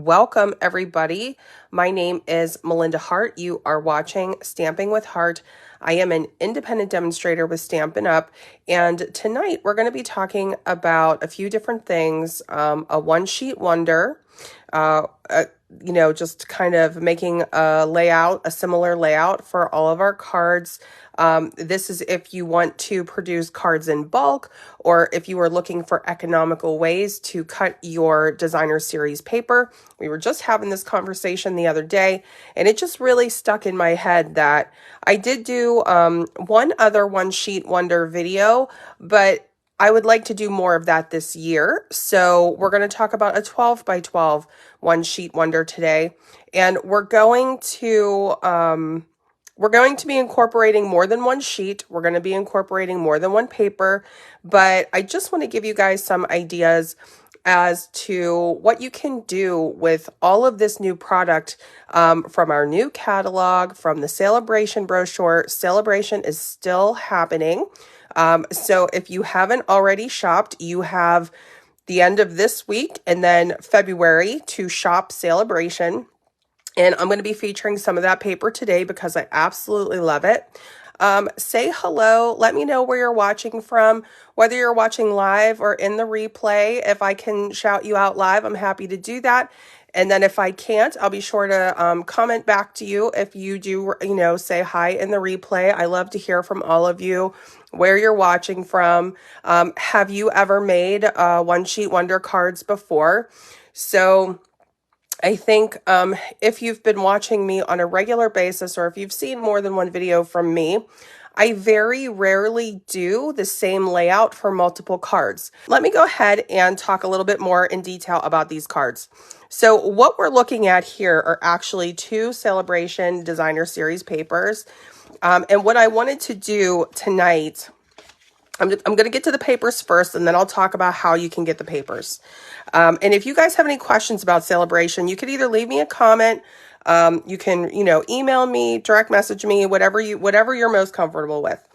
welcome everybody. My name is Melinda Hart. You are watching Stamping with Hart. I am an independent demonstrator with Stampin Up, and tonight we're going to be talking about a few different things. A one-sheet wonder, just kind of making a similar layout for all of our cards. This is if you want to produce cards in bulk, or if you are looking for economical ways to cut your designer series paper. We were just having this conversation the other day, and it just really stuck in my head that I did do one other one-sheet wonder video, but I would like to do more of that this year. So we're going to talk about a 12 by 12 one-sheet wonder today, and we're going to be incorporating more than one sheet. We're going to be incorporating more than one paper, but I just want to give you guys some ideas as to what you can do with all of this new product from our new catalog, from the Saleabration brochure. Saleabration is still happening. So if you haven't already shopped, you have the end of this week and then February to shop Saleabration. And I'm going to be featuring some of that paper today because I absolutely love it. Say hello. Let me know where you're watching from, whether you're watching live or in the replay. If I can shout you out live, I'm happy to do that. And then if I can't, I'll be sure to comment back to you if you do, say hi in the replay. I love to hear from all of you, where you're watching from. Have you ever made one-sheet wonder cards before? So I think if you've been watching me on a regular basis, or if you've seen more than one video from me, I very rarely do the same layout for multiple cards. Let me go ahead and talk a little bit more in detail about these cards. So what we're looking at here are actually two Saleabration Designer Series papers. And what I wanted to do tonight, I'm going to get to the papers first, and then I'll talk about how you can get the papers. And if you guys have any questions about Saleabration, you could either leave me a comment, you can, email me, direct message me, whatever you're most comfortable with.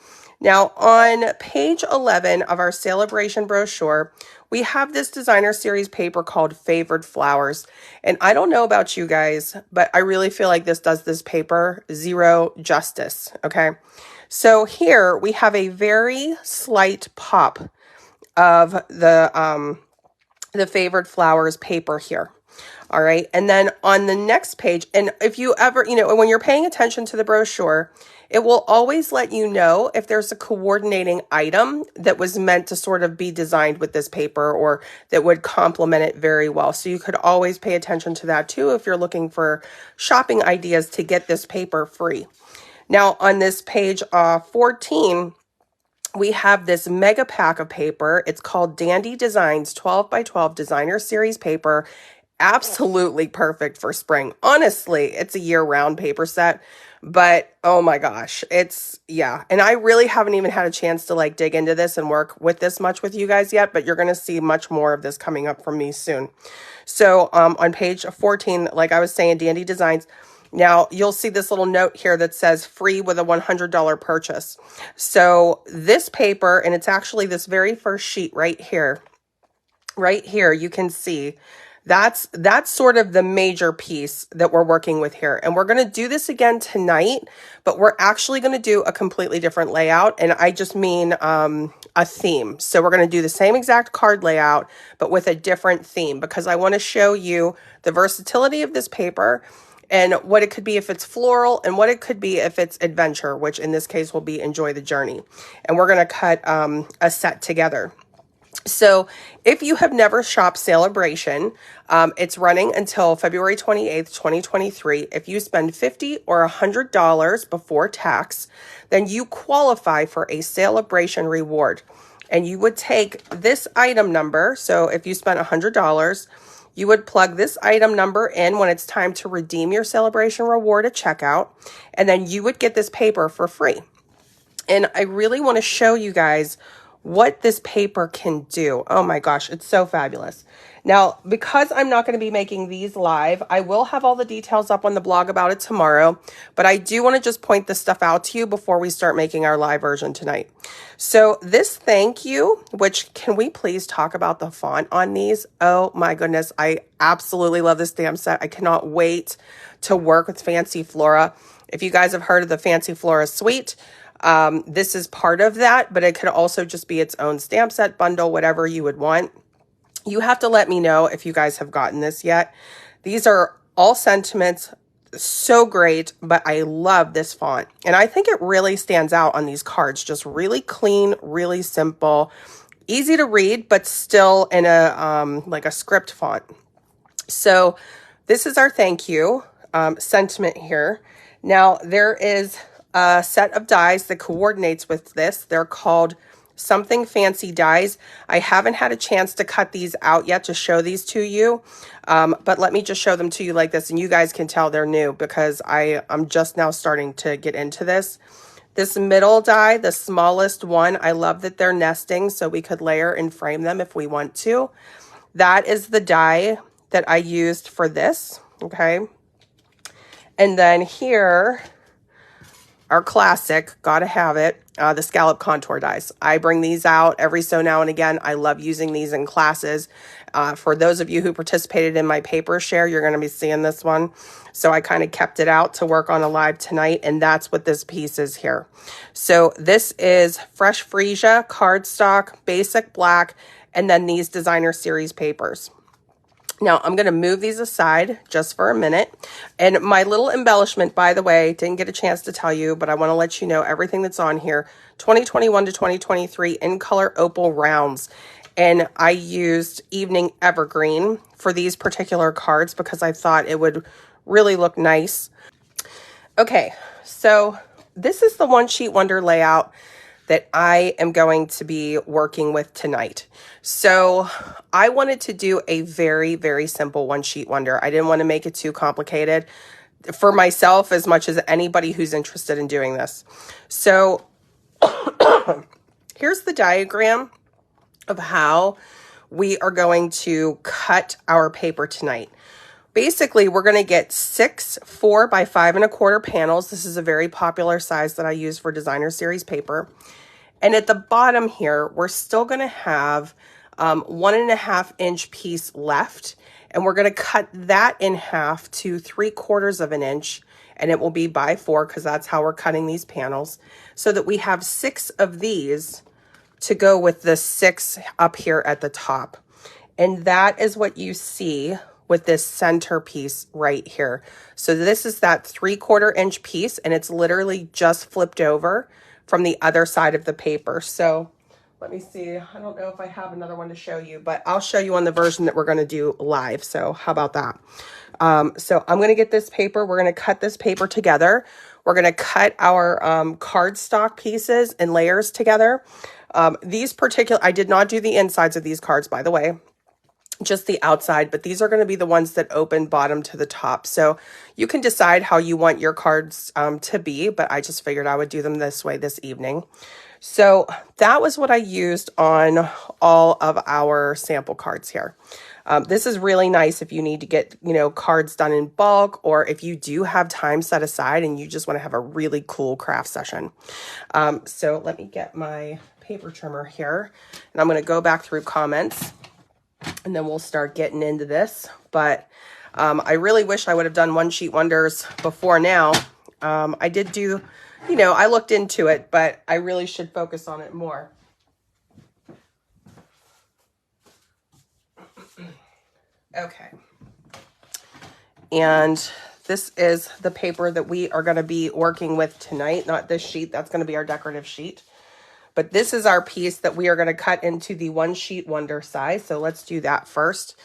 Now, on page 11 of our Saleabration brochure, we have this designer series paper called Favored Flowers. And I don't know about you guys, but I really feel like this does this paper zero justice, okay? So here we have a very slight pop of the Favored Flowers paper here. All right. And then on the next page, and if you ever, when you're paying attention to the brochure, it will always let you know if there's a coordinating item that was meant to sort of be designed with this paper or that would complement it very well. So you could always pay attention to that too if you're looking for shopping ideas to get this paper free. Now on this page 14, we have this mega pack of paper. It's called Dandy Designs 12 by 12 Designer Series Paper. Absolutely perfect for spring. Honestly, it's a year-round paper set, but oh my gosh, and I really haven't even had a chance to dig into this and work with this much with you guys yet, but you're going to see much more of this coming up from me soon. So on page 14, like I was saying, Dandy Designs. Now, you'll see this little note here that says free with a $100 purchase. So this paper, and it's actually this very first sheet right here, you can see that's sort of the major piece that we're working with here. And we're going to do this again tonight, but we're actually going to do a completely different layout. And I just mean a theme. So we're going to do the same exact card layout, but with a different theme, because I want to show you the versatility of this paper and what it could be if it's floral, and what it could be if it's adventure, which in this case will be enjoy the journey. And we're going to cut a set together. So if you have never shopped Saleabration, it's running until February 28th, 2023. If you spend $50 or $100 before tax, then you qualify for a Saleabration reward. And you would take this item number. So if you spent $100, you would plug this item number in when it's time to redeem your Saleabration reward at checkout, and then you would get this paper for free. And I really want to show you guys what this paper can do. Oh my gosh, it's so fabulous. Now, because I'm not going to be making these live, I will have all the details up on the blog about it tomorrow, but I do want to just point this stuff out to you before we start making our live version tonight. So this thank you, which can we please talk about the font on these? Oh my goodness, I absolutely love this stamp set. I cannot wait to work with Fancy Flora. If you guys have heard of the Fancy Flora suite, this is part of that, but it could also just be its own stamp set bundle, whatever you would want. You have to let me know if you guys have gotten this yet. These are all sentiments, so great, but I love this font. And I think it really stands out on these cards. Just really clean, really simple, easy to read, but still in a like a script font. So this is our thank you sentiment here. Now there is a set of dies that coordinates with this. They're called Something Fancy dies. I haven't had a chance to cut these out yet to show these to you, but let me just show them to you like this, and you guys can tell they're new because I'm just now starting to get into this. This middle die, the smallest one, I love that they're nesting, so we could layer and frame them if we want to. That is the die that I used for this, okay? And then here, our classic, gotta have it, the scallop contour dies. I bring these out every so now and again. I love using these in classes. For those of you who participated in my paper share, you're going to be seeing this one. So I kind of kept it out to work on a live tonight, and that's what this piece is here. So this is Fresh Freesia, cardstock, basic black, and then these designer series papers. Now, I'm going to move these aside just for a minute. And my little embellishment, by the way, didn't get a chance to tell you, but I want to let you know everything that's on here. 2021 to 2023 in color opal rounds. And I used Evening Evergreen for these particular cards because I thought it would really look nice. Okay, so this is the One Sheet Wonder layout that I am going to be working with tonight. So I wanted to do a very, very simple One Sheet Wonder. I didn't want to make it too complicated for myself as much as anybody who's interested in doing this. So here's the diagram of how we are going to cut our paper tonight. Basically, we're going to get 6 4 by 5 1/4 panels. This is a very popular size that I use for designer series paper. And at the bottom here, we're still going to have 1.5 inch piece left. And we're going to cut that in half to 3/4 of an inch. And it will be by 4 because that's how we're cutting these panels. So that we have 6 of these to go with the 6 up here at the top. And that is what you see with this center piece right here. So this is that 3/4 inch piece, and it's literally just flipped over from the other side of the paper. So let me see. I don't know if I have another one to show you, but I'll show you on the version that we're going to do live. So how about that? So I'm going to get this paper. We're going to cut this paper together. We're going to cut our cardstock pieces and layers together. These particular, I did not do the insides of these cards, by the way, just the outside, but these are going to be the ones that open bottom to the top. So you can decide how you want your cards to be, but I just figured I would do them this way this evening. So that was what I used on all of our sample cards here. This is really nice if you need to get, cards done in bulk, or if you do have time set aside and you just want to have a really cool craft session. So let me get my paper trimmer here, and I'm going to go back through comments, and then we'll start getting into this. But I really wish I would have done One Sheet Wonders before now. I did do, I looked into it, but I really should focus on it more. Okay. And this is the paper that we are going to be working with tonight. Not this sheet. That's going to be our decorative sheet. But this is our piece that we are going to cut into the One Sheet Wonder size. So let's do that first.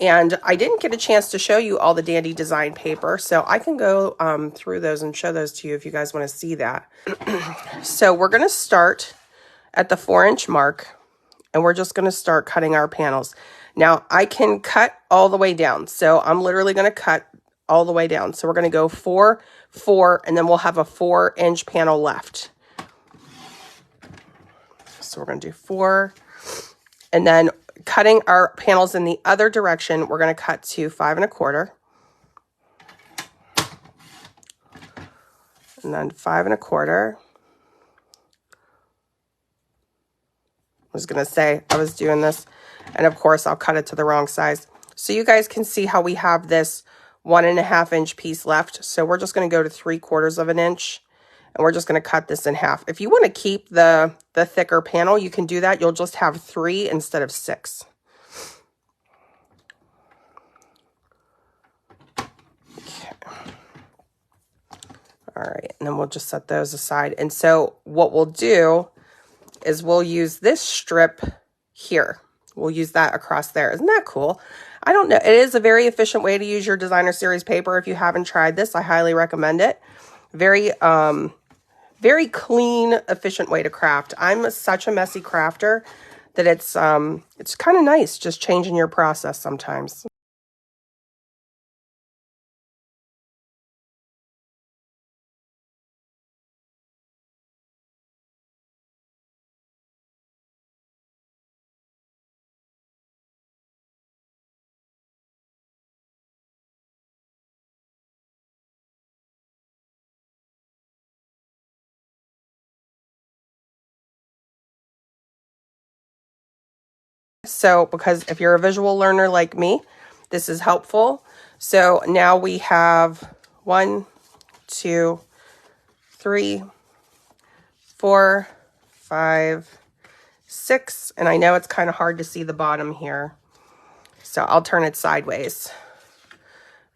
And I didn't get a chance to show you all the dandy design paper, so I can go through those and show those to you if you guys want to see that. So we're going to start at the 4-inch mark, and we're just going to start cutting our panels. Now, I can cut all the way down, so I'm literally going to cut all the way down. So we're going to go 4, 4, and then we'll have a 4-inch panel left. So we're going to do 4, and then cutting our panels in the other direction, we're going to cut to 5 1/4. And then 5 1/4. I was going to say I was doing this, and of course I'll cut it to the wrong size. So you guys can see how we have this 1 1/2 inch piece left. So we're just going to go to 3/4 of an inch, and we're just going to cut this in half. If you want to keep the thicker panel, you can do that. You'll just have 3 instead of 6. All right, and then we'll just set those aside. And so what we'll do is we'll use this strip here. We'll use that across there. Isn't that cool? I don't know. It is a very efficient way to use your designer series paper. If you haven't tried this, I highly recommend it. Very, very clean, efficient way to craft. I'm such a messy crafter that it's kind of nice just changing your process sometimes. So, because if you're a visual learner like me, this is helpful. So now we have 1, 2, 3, 4, 5, 6, and I know it's kind of hard to see the bottom here, so I'll turn it sideways.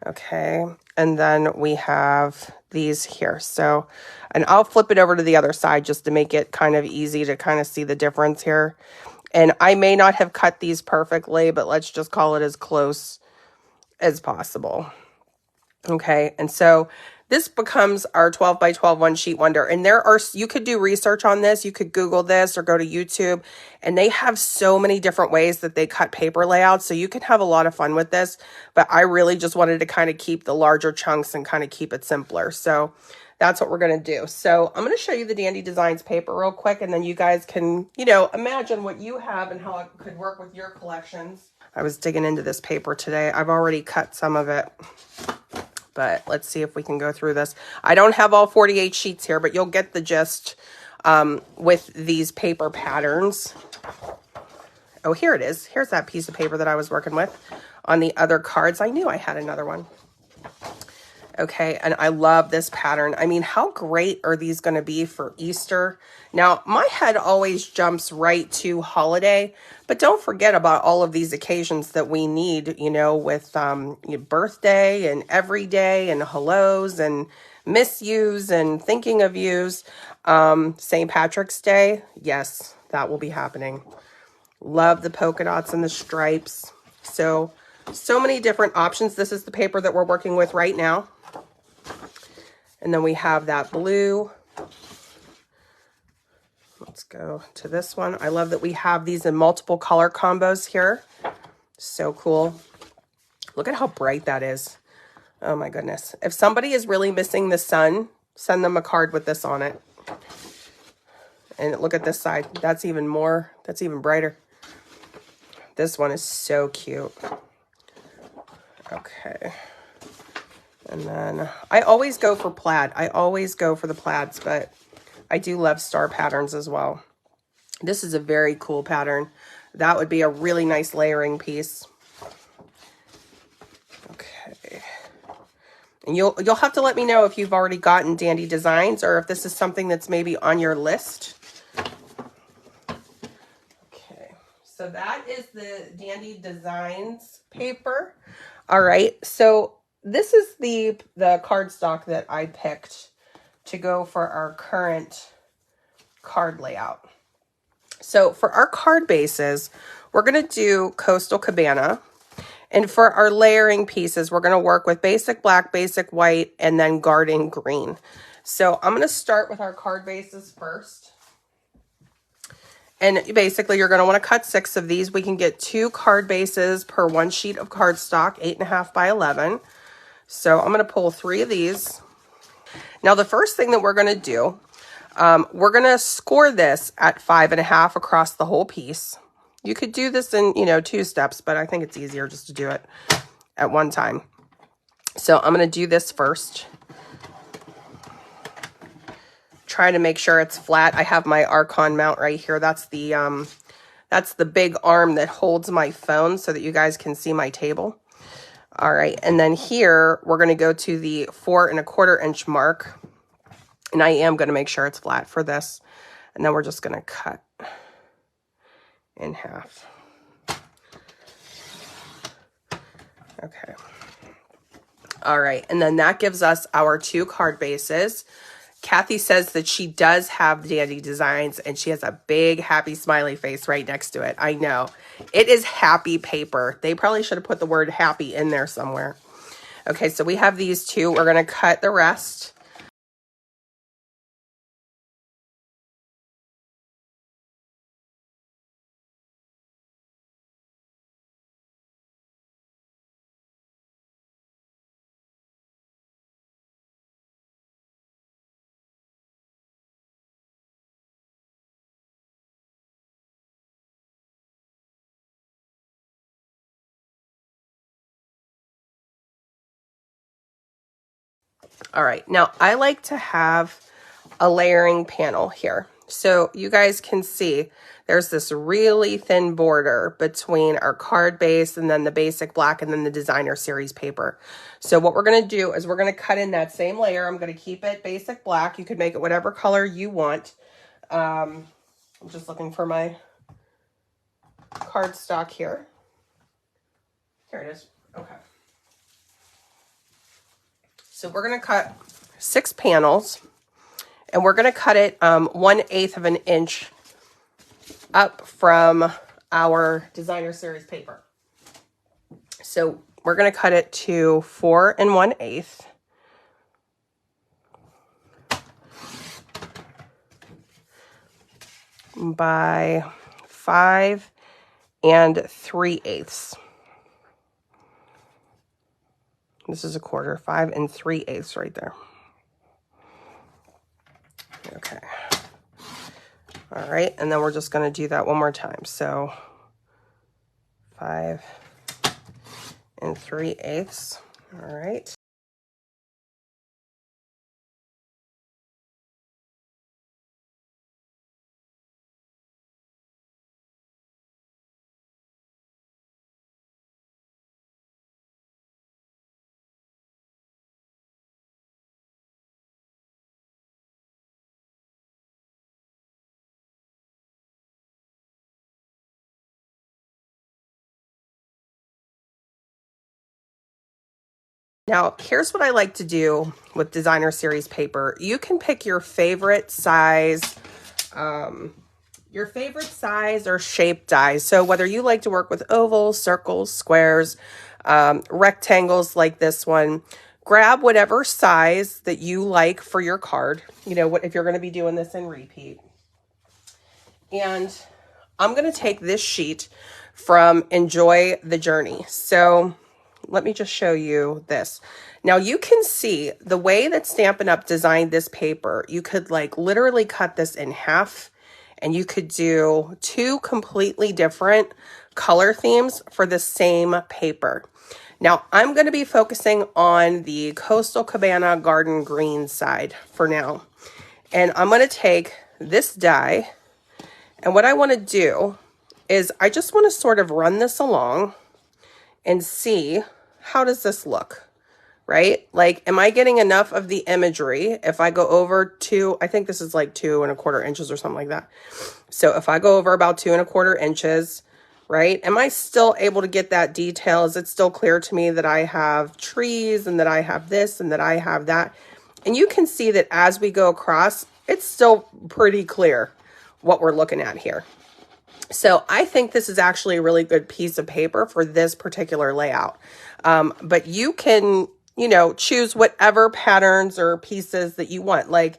Okay, and then we have these here. So, and I'll flip it over to the other side just to make it kind of easy to kind of see the difference here. And I may not have cut these perfectly, but let's just call it as close as possible. Okay, and so this becomes our 12 by 12 one sheet wonder. And you could do research on this. You could Google this or go to YouTube, and they have so many different ways that they cut paper layouts. So you can have a lot of fun with this, but I really just wanted to kind of keep the larger chunks and kind of keep it simpler. So that's what we're going to do. So I'm going to show you the Dandy Designs paper real quick, and then you guys can, imagine what you have and how it could work with your collections. I was digging into this paper today. I've already cut some of it, but let's see if we can go through this. I don't have all 48 sheets here, but you'll get the gist with these paper patterns. Oh, here it is. Here's that piece of paper that I was working with on the other cards. I knew I had another one. Okay, and I love this pattern. I mean, how great are these going to be for Easter? Now, my head always jumps right to holiday, but don't forget about all of these occasions that we need, with your birthday and everyday and hellos and miss yous and thinking of yous. St. Patrick's Day, yes, that will be happening. Love the polka dots and the stripes. So many different options. This is the paper that we're working with right now. And then we have that blue. Let's go to this one. I love that we have these in multiple color combos here. So cool. Look at how bright that is. Oh my goodness. If somebody is really missing the sun, send them a card with this on it. And look at this side. That's even more, that's even brighter. This one is so cute. Okay. And then I always go for plaid. I always go for the plaids, but I do love star patterns as well. This is a very cool pattern. That would be a really nice layering piece. Okay. And you'll have to let me know if you've already gotten Dandy Designs or if this is something that's maybe on your list. Okay. So that is the Dandy Designs paper. All right. So this is the cardstock that I picked to go for our current card layout. So for our card bases, we're going to do Coastal Cabana. And for our layering pieces, we're going to work with basic black, basic white, and then garden green. So I'm going to start with our card bases first. And basically, you're going to want to cut 6 of these. We can get 2 card bases per 1 sheet of cardstock, 8.5 by 11. So I'm going to pull 3 of these. Now, the first thing that we're going to do, we're going to score this at 5.5 across the whole piece. You could do this in, you know, 2 steps, but I think it's easier just to do it at one time. So I'm going to do this first. Try to make sure it's flat. I have my Archon mount right here. That's the big arm that holds my phone so that you guys can see my table. All right, and then here we're going to go to the 4 1/4 inch mark, and I am going to make sure it's flat for this, and then we're just going to cut in half. Okay. All right, and then that gives us our 2 card bases. Kathy says that she does have Dandy Designs, and she has a big happy smiley face right next to it. I know. It is happy paper. They probably should have put the word happy in there somewhere. Okay, so we have these 2. We're going to cut the rest. All right, now I like to have a layering panel here. So you guys can see there's this really thin border between our card base and then the basic black and then the designer series paper. So what we're going to do is we're going to cut in that same layer. I'm going to keep it basic black. You could make it whatever color you want. I'm just looking for my cardstock here. Here it is. Okay. So we're going to cut 6 panels, and we're going to cut it 1/8 of an inch up from our designer series paper. So we're going to cut it to 4 1/8. By 5 3/8. This is a quarter, 5 3/8 right there. Okay. All right, and then we're just going to do that one more time. So 5 3/8. All right. Now, here's what I like to do with designer series paper. You can pick your favorite size or shape dies. So whether you like to work with ovals, circles, squares, rectangles like this one, grab whatever size that you like for your card. You know, what if you're going to be doing this in repeat. And I'm going to take this sheet from Enjoy the Journey. So let me just show you this. Now you can see the way that Stampin' Up designed this paper. You could like literally cut this in half, and you could do 2 completely different color themes for the same paper. Now I'm going to be focusing on the Coastal Cabana Garden Green side for now. And I'm going to take this die, and what I want to do is I just want to sort of run this along and see, how does this look, right? Like, am I getting enough of the imagery? If I go over 2, I think this is like 2 1/4 inches or something like that. So if I go over about 2 1/4 inches, right? Am I still able to get that detail? Is it still clear to me that I have trees and that I have this and that I have that? And you can see that as we go across, it's still pretty clear what we're looking at here. So I think this is actually a really good piece of paper for this particular layout. But you can, you know, choose whatever patterns or pieces that you want. Like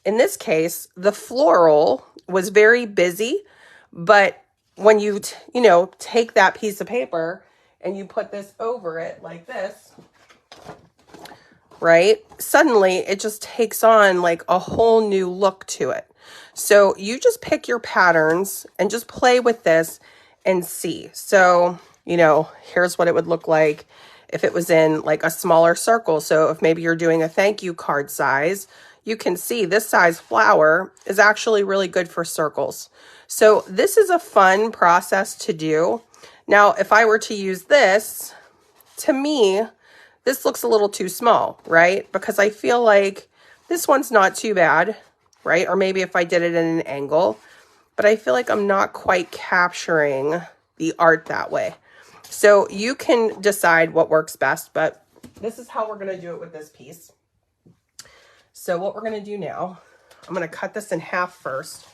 in this case, the floral was very busy, but when you, you know, take that piece of paper and you put this over it like this, right? Suddenly it just takes on like a whole new look to it. So you just pick your patterns and just play with this and see. So, you know, here's what it would look like if it was in like a smaller circle. So if maybe you're doing a thank you card size, you can see this size flower is actually really good for circles. So this is a fun process to do. Now, if I were to use this, to me, this looks a little too small, right? Because I feel like this one's not too bad, right? Or maybe if I did it in an angle, but I feel like I'm not quite capturing the art that way. So you can decide what works best, but this is how we're going to do it with this piece. So what we're going to do now, I'm going to cut this in half first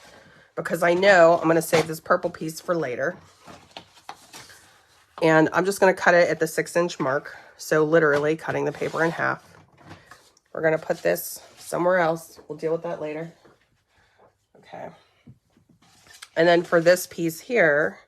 because I know I'm going to save this purple piece for later. And I'm just going to cut it at the 6-inch mark. So literally cutting the paper in half. We're going to put this somewhere else. We'll deal with that later. Okay. And then for this piece here,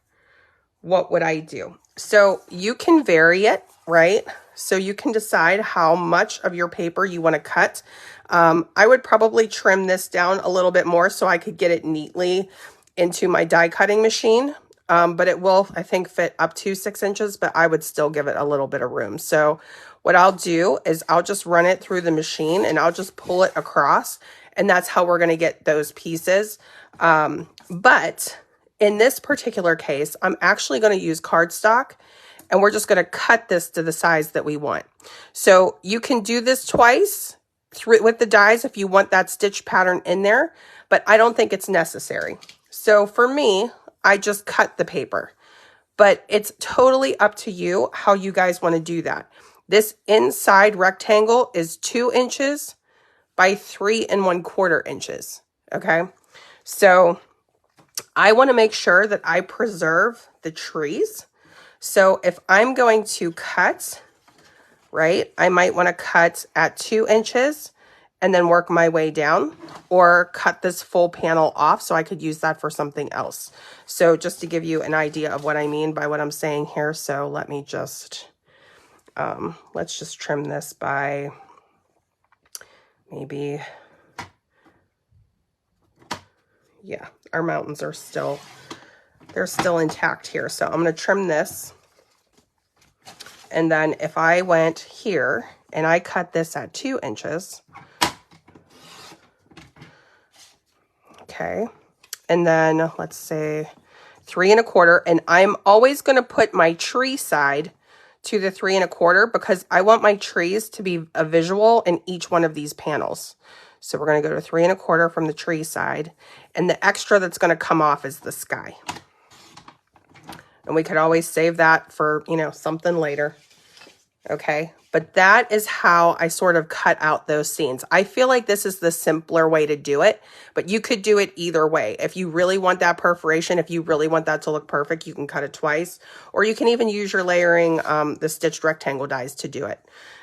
what would I do? So you can vary it, right? So you can decide how much of your paper you want to cut. I would probably trim this down a little bit more so I could get it neatly into my die cutting machine. But it will, I think, fit up to 6 inches, but I would still give it a little bit of room. So what I'll do is I'll just run it through the machine and I'll just pull it across. And that's how we're going to get those pieces. But in this particular case, I'm actually going to use cardstock and we're just going to cut this to the size that we want. So you can do this twice with the dies if you want that stitch pattern in there, but I don't think it's necessary. So for me, I just cut the paper, but it's totally up to you how you guys want to do that. This inside rectangle is 2 inches by 3 1/4 inches. Okay. So I want to make sure that I preserve the trees. So if I'm going to cut, right, I might want to cut at 2 inches and then work my way down, or cut this full panel off so I could use that for something else. So just to give you an idea of what I mean by what I'm saying here. So let me just, let's just trim this by maybe, yeah, our mountains are still, they're still intact here. So I'm going to trim this. And then if I went here and I cut this at 2 inches, okay, and then let's say 3 1/4, and I'm always going to put my tree side to the 3 1/4 because I want my trees to be a visual in each one of these panels. So we're going to go to 3 1/4 from the tree side, and the extra that's going to come off is the sky. And we could always save that for, you know, something later. Okay, but that is how I sort of cut out those scenes. I feel like this is the simpler way to do it, but you could do it either way. If you really want that perforation, if you really want that to look perfect, you can cut it twice, or you can even use your layering, the stitched rectangle dies to do it.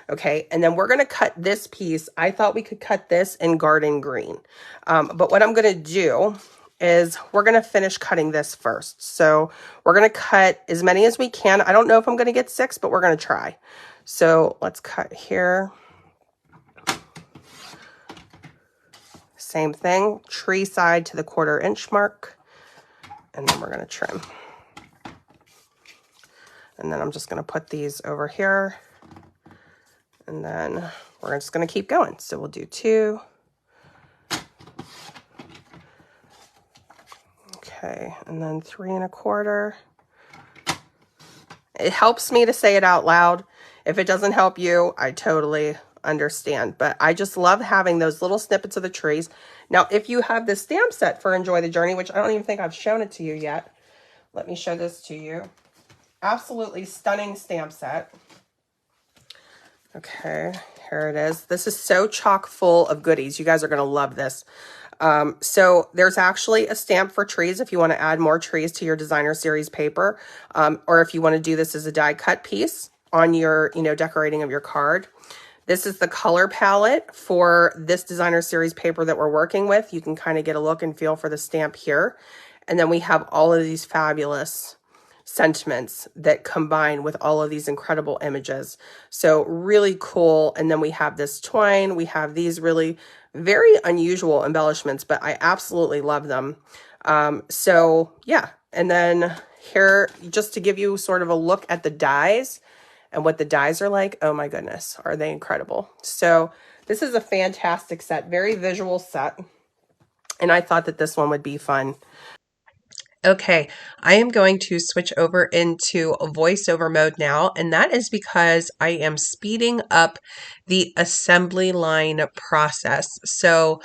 Okay, and then we're going to cut this piece. I thought we could cut this in garden green, but what I'm going to do is we're going to finish cutting this first. So we're going to cut as many as we can. I don't know if I'm going to get 6, but we're going to try. So let's cut here. Same thing, tree side to the 1/4 inch mark. And then we're going to trim. And then I'm just going to put these over here. And then we're just going to keep going. So we'll do 2. Okay, and then 3 1/4. It helps me to say it out loud. If it doesn't help you, I totally understand. But I just love having those little snippets of the trees. Now, if you have the stamp set for Enjoy the Journey, which I don't even think I've shown it to you yet. Let me show this to you. Absolutely stunning stamp set. Okay, here it is. This is so chock full of goodies. You guys are going to love this. So there's actually a stamp for trees if you want to add more trees to your designer series paper, or if you want to do this as a die cut piece on your, you know, decorating of your card. This is the color palette for this designer series paper that we're working with. You can kind of get a look and feel for the stamp here. And then we have all of these fabulous sentiments that combine with all of these incredible images. So really cool. And then we have this twine. We have these really very unusual embellishments, but I absolutely love them. So yeah. And then Here, just to give you sort of a look at the dies and what the dies are like. Oh my goodness, are they incredible. So this is a fantastic set, very visual set. And I thought that this one would be fun. Okay, I am going to switch over into voiceover mode now, and that is because I am speeding up the assembly line process. So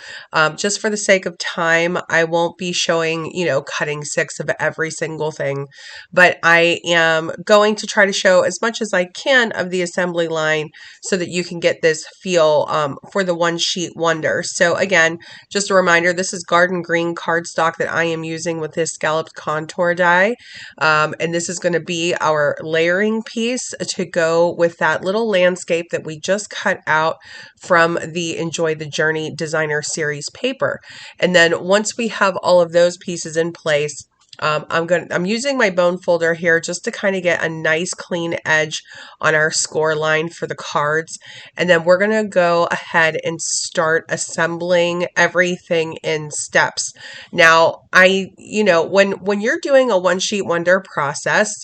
just for the sake of time, I won't be showing, cutting six of every single thing, but I am going to try to show as much as I can of the assembly line so that you can get this feel for the one sheet wonder. So again, just a reminder, this is garden green cardstock that I am using with this scalloped contour die. And this is going to be our layering piece to go with that little landscape that we just cut out from the Enjoy the Journey Designer Series paper. And then once we have all of those pieces in place, I'm using my bone folder here just to kind of get a nice clean edge on our score line for the cards. And then we're going to go ahead and start assembling everything in steps. Now, when you're doing a one sheet wonder process,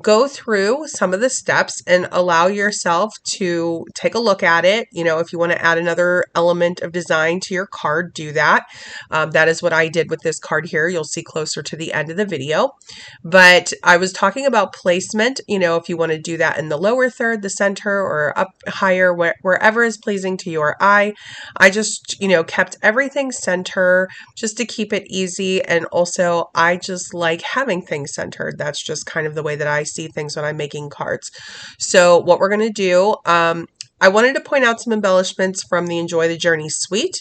go through some of the steps and allow yourself to take a look at it. If you want to add another element of design to your card, do that. That is what I did with this card here. You'll see closer to the end of the video. But I was talking about placement, if you want to do that in the lower third, the center, or up higher, wherever is pleasing to your eye. I just, kept everything center just to keep it easy. And also, I just like having things centered. That's just kind of the way that I see things when I'm making cards. So what we're going to do, I wanted to point out some embellishments from the Enjoy the Journey suite.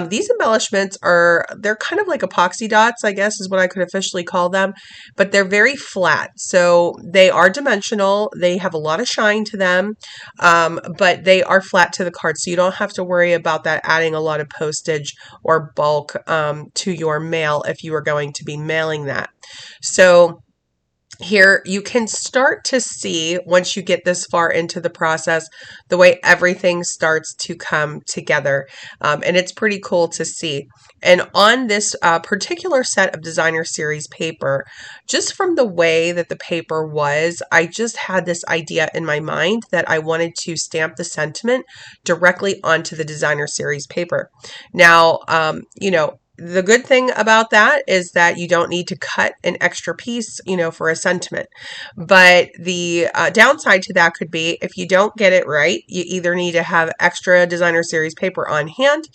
These embellishments they're kind of like epoxy dots, I guess is what I could officially call them, but they're very flat. So they are dimensional. They have a lot of shine to them, but they are flat to the card. So you don't have to worry about that adding a lot of postage or bulk to your mail if you are going to be mailing that. So here you can start to see, once you get this far into the process, the way everything starts to come together. And it's pretty cool to see. And on this particular set of Designer Series paper, just from the way that the paper was, I just had this idea in my mind that I wanted to stamp the sentiment directly onto the Designer Series paper. Now, the good thing about that is that you don't need to cut an extra piece, for a sentiment. But the downside to that could be if you don't get it right, you either need to have extra Designer Series paper on hand,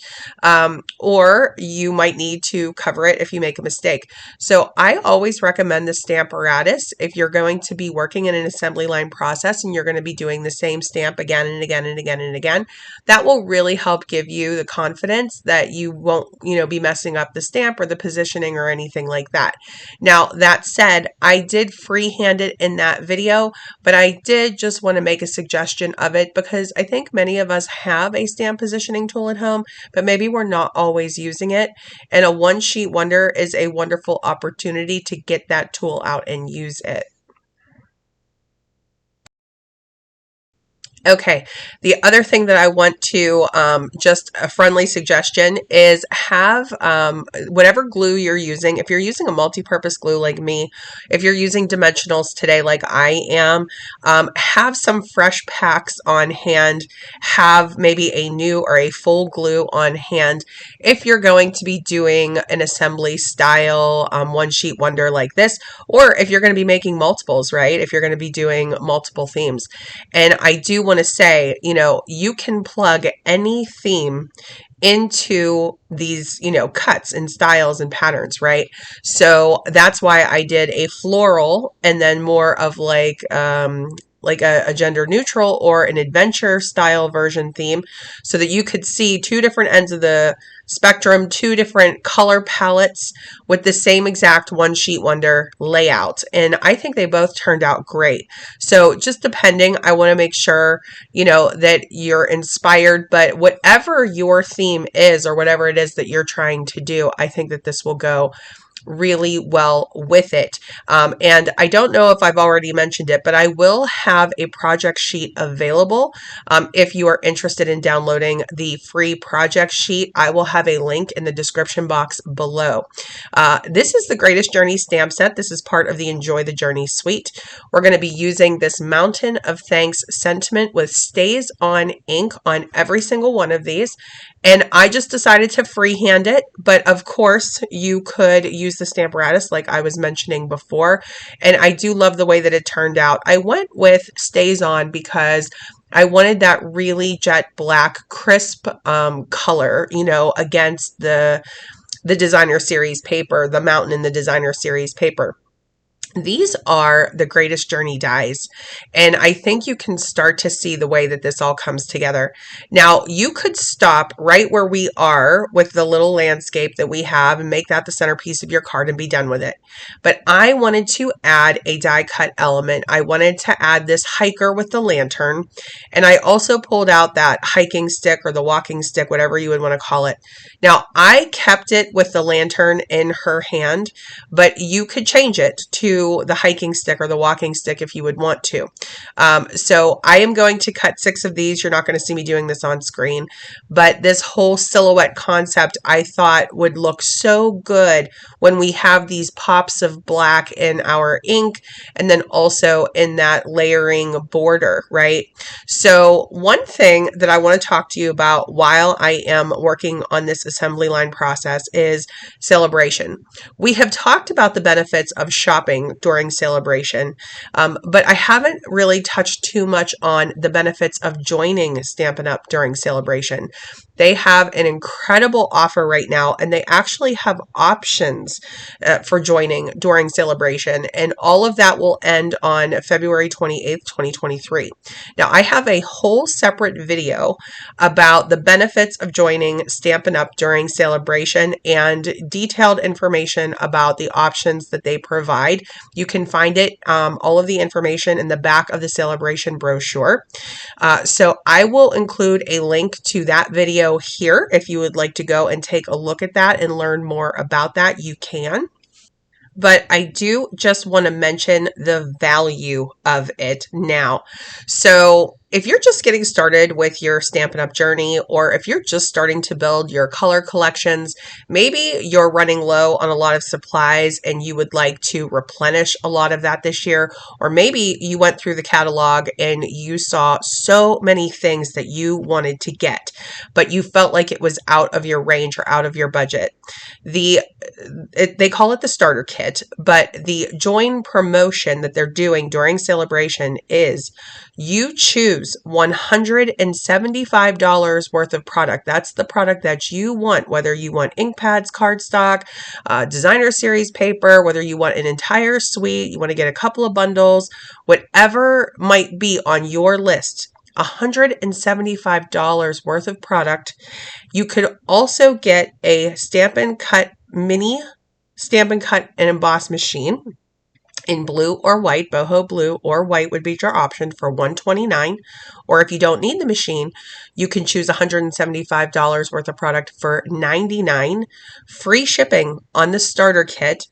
or you might need to cover it if you make a mistake. So I always recommend the Stamparatus if you're going to be working in an assembly line process and you're going to be doing the same stamp again and again and again and again. That will really help give you the confidence that you won't, be messing up the stamp or the positioning or anything like that. Now, that said, I did freehand it in that video, but I did just want to make a suggestion of it because I think many of us have a stamp positioning tool at home, but maybe we're not always using it. And a one sheet wonder is a wonderful opportunity to get that tool out and use it. Okay, the other thing that I want to, just a friendly suggestion, is have whatever glue you're using. If you're using a multi-purpose glue like me, if you're using dimensionals today like I am, have some fresh packs on hand, have maybe a new or a full glue on hand if you're going to be doing an assembly style one sheet wonder like this, or if you're going to be making multiples, right? If you're going to be doing multiple themes. And I do want to say, you can plug any theme into these, cuts and styles and patterns, right? So that's why I did a floral and then more of like a gender neutral or an adventure style version theme so that you could see two different ends of the spectrum, two different color palettes with the same exact one sheet wonder layout. And I think they both turned out great. So just depending, I want to make sure, that you're inspired, but whatever your theme is or whatever it is that you're trying to do, I think that this will go really well with it. And I don't know if I've already mentioned it, but I will have a project sheet available. If you are interested in downloading the free project sheet, I will have a link in the description box below. This is the Greatest Journey stamp set. This is part of the Enjoy the Journey suite. We're going to be using this Mountain of Thanks sentiment with Stays On ink on every single one of these. And I just decided to freehand it, but of course you could use the Stamparatus like I was mentioning before. And I do love the way that it turned out. I went with Stays On because I wanted that really jet black, crisp color, you know, against the Designer Series paper, the Mountain in the Designer Series paper. These are the Greatest Journey dies, and I think you can start to see the way that this all comes together. Now, you could stop right where we are with the little landscape that we have and make that the centerpiece of your card and be done with it. But I wanted to add a die cut element. I wanted to add this hiker with the lantern, and I also pulled out that hiking stick or the walking stick, whatever you would want to call it. Now, I kept it with the lantern in her hand, but you could change it to the hiking stick or the walking stick if you would want to. So I am going to cut 6 of these. You're not going to see me doing this on screen, but this whole silhouette concept I thought would look so good when we have these pops of black in our ink and then also in that layering border, right? So one thing that I want to talk to you about while I am working on this assembly line process is Saleabration. We have talked about the benefits of shopping during Saleabration, but I haven't really touched too much on the benefits of joining Stampin' Up! During Saleabration. They have an incredible offer right now, and they actually have options for joining during Saleabration, and all of that will end on February 28th, 2023. Now, I have a whole separate video about the benefits of joining Stampin' Up! During Saleabration and detailed information about the options that they provide. You can find it, all of the information in the back of the Saleabration brochure. So I will include a link to that video here. If you would like to go and take a look at that and learn more about that, you can. But I do just want to mention the value of it now. So if you're just getting started with your Stampin' Up! Journey, or if you're just starting to build your color collections, maybe you're running low on a lot of supplies and you would like to replenish a lot of that this year, or maybe you went through the catalog and you saw so many things that you wanted to get, but you felt like it was out of your range or out of your budget. They call it the starter kit, but the join promotion that they're doing during Saleabration is you choose $175 worth of product. That's the product that you want, whether you want ink pads, cardstock, designer series paper, whether you want an entire suite, you want to get a couple of bundles, whatever might be on your list. $175 worth of product. You could also get a Stampin' Cut mini Stampin' Cut and Emboss machine in blue or white. Boho blue or white would be your option for $129. Or if you don't need the machine, you can choose $175 worth of product for $99. Free shipping on the starter kit.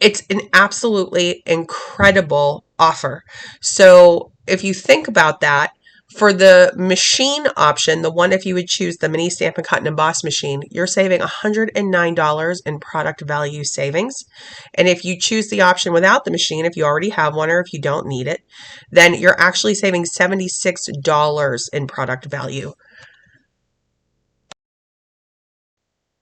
It's an absolutely incredible offer. So if you think about that, for the machine option, the one if you would choose the mini Stampin' Cut and Emboss machine, you're saving $109 in product value savings. And if you choose the option without the machine, if you already have one or if you don't need it, then you're actually saving $76 in product value.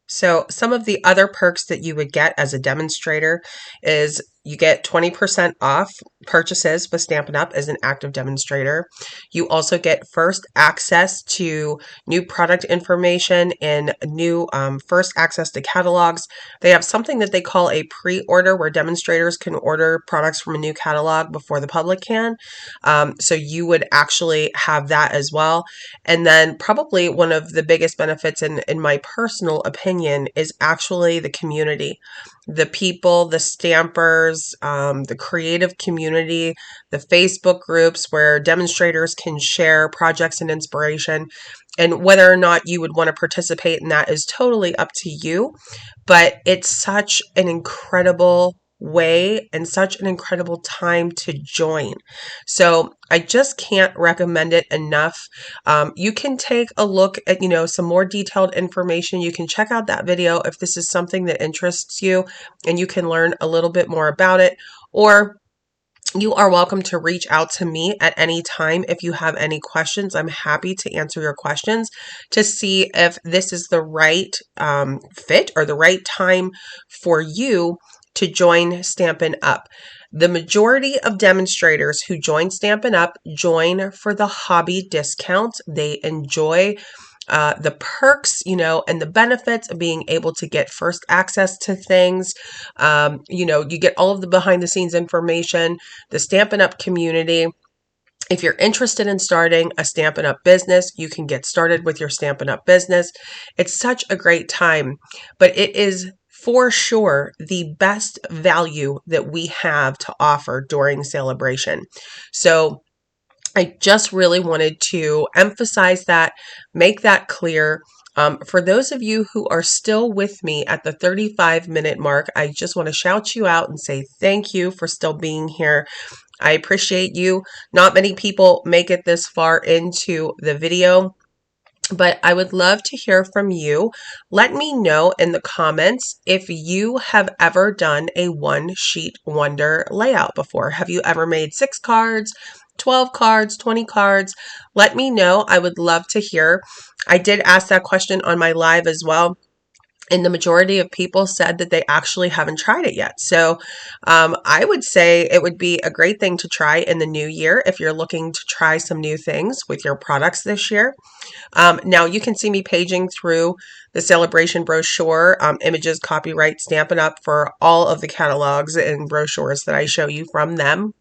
So some of the other perks that you would get as a demonstrator is you get 20% off purchases with Stampin' Up! As an active demonstrator. You also get first access to new product information and new first access to catalogs. They have something that they call a pre-order where demonstrators can order products from a new catalog before the public can. So you would actually have that as well. And then probably one of the biggest benefits in my personal opinion is actually the community. the people, the stampers, the creative community, the Facebook groups where demonstrators can share projects and inspiration. And whether or not you would want to participate in that is totally up to you. But it's such an incredible way and such an incredible time to join. So I just can't recommend it enough. You can take a look at, some more detailed information. You can check out that video if this is something that interests you and you can learn a little bit more about it. Or you are welcome to reach out to me at any time if you have any questions. I'm happy to answer your questions to see if this is the right fit or the right time for you to join Stampin' Up. The majority of demonstrators who join Stampin' Up join for the hobby discount. They enjoy the perks, and the benefits of being able to get first access to things. You get all of the behind the scenes information, the Stampin' Up community. If you're interested in starting a Stampin' Up business, you can get started with your Stampin' Up business. It's such a great time, but it is for sure the best value that we have to offer during Saleabration. So I just really wanted to emphasize that, make that clear. For those of you who are still with me at the 35-minute mark, I just want to shout you out and say thank you for still being here. I appreciate you. Not many people make it this far into the video, but I would love to hear from you. Let me know in the comments if you have ever done a one sheet wonder layout before. Have you ever made 6 cards, 12 cards, 20 cards? Let me know. I would love to hear. I did ask that question on my live as well. And the majority of people said that they actually haven't tried it yet. So I would say it would be a great thing to try in the new year if you're looking to try some new things with your products this year. Now you can see me paging through the Saleabration brochure, images, copyright, Stampin' Up for all of the catalogs and brochures that I show you from them.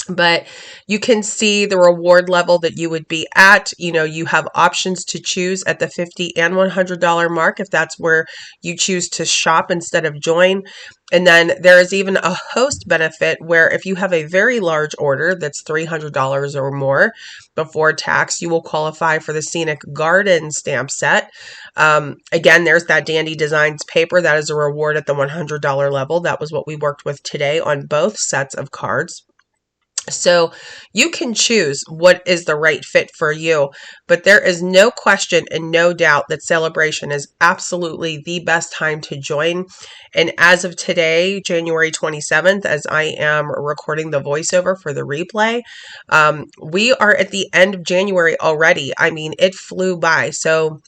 But you can see the reward level that you would be at. You have options to choose at the $50 and $100 mark if that's where you choose to shop instead of join. And then there is even a host benefit where if you have a very large order that's $300 or more before tax, you will qualify for the Scenic Garden stamp set. Again, there's that Dandy Designs paper. That is a reward at the $100 level. That was what we worked with today on both sets of cards. So you can choose what is the right fit for you, but there is no question and no doubt that Saleabration is absolutely the best time to join. And as of today, January 27th, as I am recording the voiceover for the replay, we are at the end of January already. I mean, it flew by. So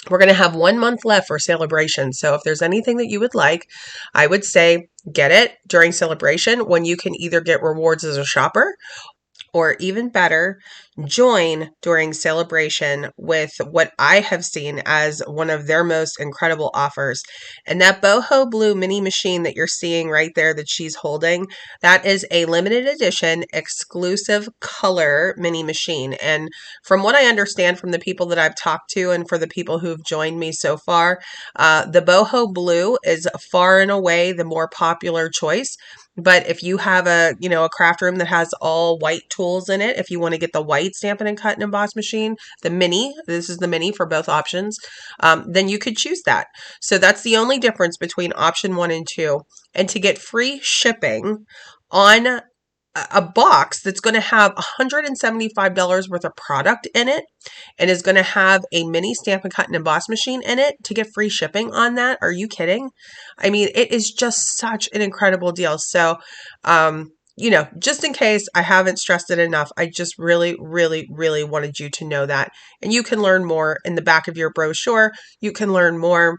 we're going to have 1 month left for Saleabration. So if there's anything that you would like, I would say get it during Saleabration when you can either get rewards as a shopper or even better, join during Saleabration with what I have seen as one of their most incredible offers. And that boho blue mini machine that you're seeing right there that she's holding, that is a limited edition exclusive color mini machine. And from what I understand from the people that I've talked to and for the people who've joined me so far, the boho blue is far and away the more popular choice. But if you have a craft room that has all white tools in it, if you want to get the white Stampin' and Cut and Emboss machine, the mini, this is the mini for both options, then you could choose that. So that's the only difference between option 1 and 2. And to get free shipping on a box that's going to have $175 worth of product in it and is going to have a mini Stampin' Cut and Emboss machine in it to get free shipping on that. Are you kidding? I mean, it is just such an incredible deal. So, just in case I haven't stressed it enough, I just really, really, really wanted you to know that. And you can learn more in the back of your brochure. You can learn more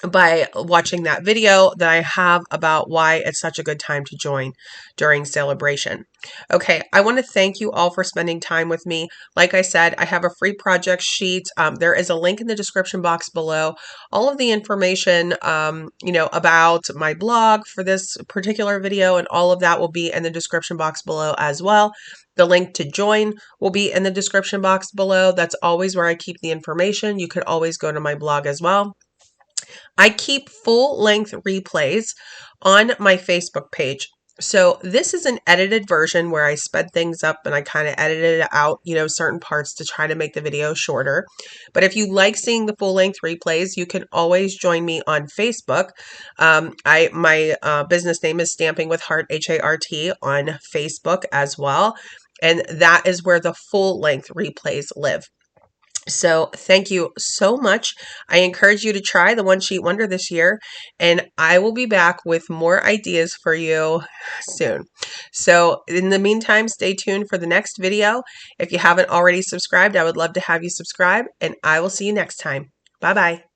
by watching that video that I have about why it's such a good time to join during Saleabration. Okay, I want to thank you all for spending time with me. Like I said, I have a free project sheet. There is a link in the description box below. All of the information, about my blog for this particular video and all of that will be in the description box below as well. The link to join will be in the description box below. That's always where I keep the information. You could always go to my blog as well. I keep full length replays on my Facebook page. So this is an edited version where I sped things up and I kind of edited out, certain parts to try to make the video shorter. But if you like seeing the full length replays, you can always join me on Facebook. My business name is Stamping with Hart, Hart, on Facebook as well. And that is where the full length replays live. So thank you so much. I encourage you to try the One Sheet Wonder this year, and I will be back with more ideas for you soon. So in the meantime, stay tuned for the next video. If you haven't already subscribed, I would love to have you subscribe, and I will see you next time. Bye-bye.